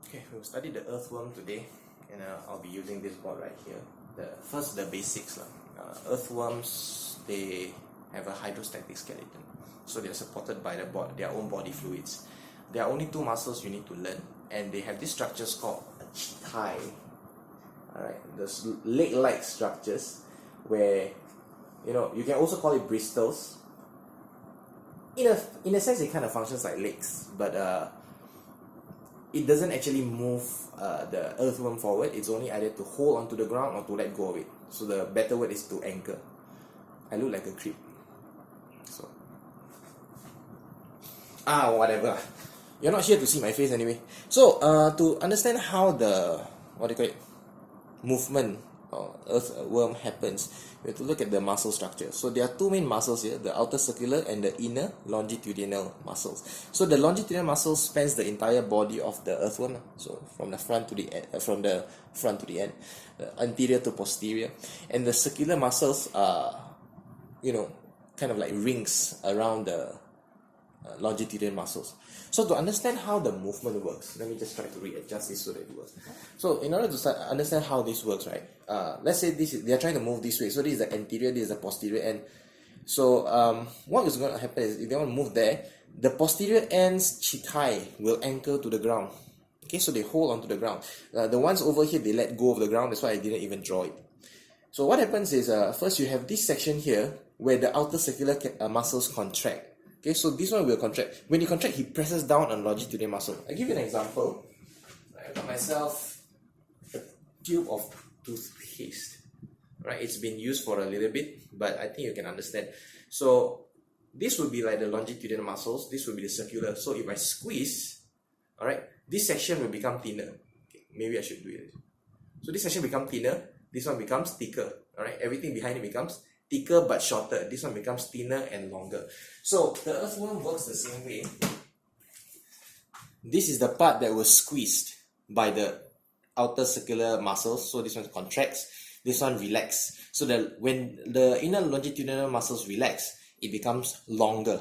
Okay, we'll study the earthworm today, and I'll be using this board right here. First, the basics. Earthworms, they have a hydrostatic skeleton, so they're supported by their own body fluids. There are only two muscles you need to learn, and they have these structures called chitae. Alright, those leg-like structures where, you can also call it bristles. In a sense, it kind of functions like legs, but it doesn't actually move the earthworm forward. It's only either to hold onto the ground or to let go of it. So the better word is to anchor. I look like a creep. So whatever. You're not here to see my face anyway. So to understand how the movement or earthworm happens, we have to look at the muscle structure. So there are two main muscles here, the outer circular and the inner longitudinal muscles. So the longitudinal muscle spans the entire body of the earthworm. So from the front to the end, anterior to posterior, and the circular muscles are, kind of like rings around the longitudinal muscles. So to understand how the movement works, let me just try to readjust this so that it works. So in order to understand how this works, right? Let's say they are trying to move this way. So this is the anterior, this is the posterior end. So what is going to happen is, if they want to move there, the posterior end's chitae will anchor to the ground. Okay, so they hold onto the ground. The ones over here, they let go of the ground. That's why I didn't even draw it. So what happens is, first you have this section here where the outer circular muscles contract. Okay, so this one will contract. When you contract, he presses down on longitudinal muscle. I'll give you an example. I got myself a tube of toothpaste. Right, it's been used for a little bit, but I think you can understand. So this would be like the longitudinal muscles. This will be the circular. So if I squeeze, alright, this section will become thinner. Okay, maybe I should do it. So this section becomes thinner. This one becomes thicker. Alright, everything behind it becomes thicker but shorter. This one becomes thinner and longer. So the earthworm works the same way. This is the part that was squeezed by the outer circular muscles. So this one contracts, this one relaxes. So that when the inner longitudinal muscles relax, it becomes longer.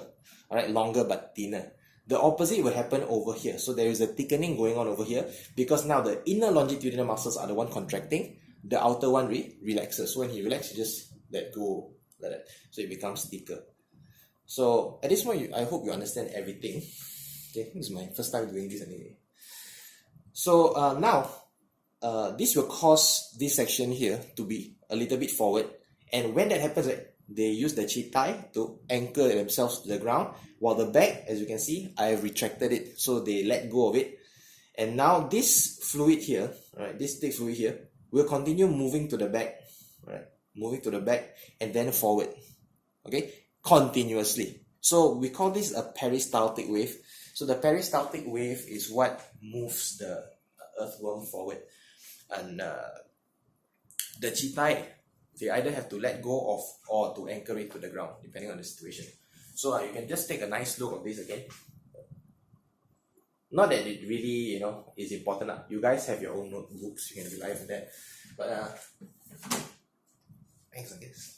Alright, longer but thinner. The opposite will happen over here. So there is a thickening going on over here, because now the inner longitudinal muscles are the one contracting, the outer one relaxes. So when he relaxes, you just let go like that. So it becomes thicker. So at this point, I hope you understand everything. Okay, this is my first time doing this anyway. So now, this will cause this section here to be a little bit forward. And when that happens, right, they use the chitae to anchor themselves to the ground. While the back, as you can see, I have retracted it. So they let go of it. And now this fluid here, right, this thick fluid here, will continue moving to the back. Right, moving to the back and then forward. Okay, continuously. So we call this a peristaltic wave. So the peristaltic wave is what moves the earthworm forward. And the chitae, they either have to let go of or to anchor it to the ground, depending on the situation. So you can just take a nice look of this again. Not that it really, is important. You guys have your own notebooks, you can rely on that. But thanks, I guess.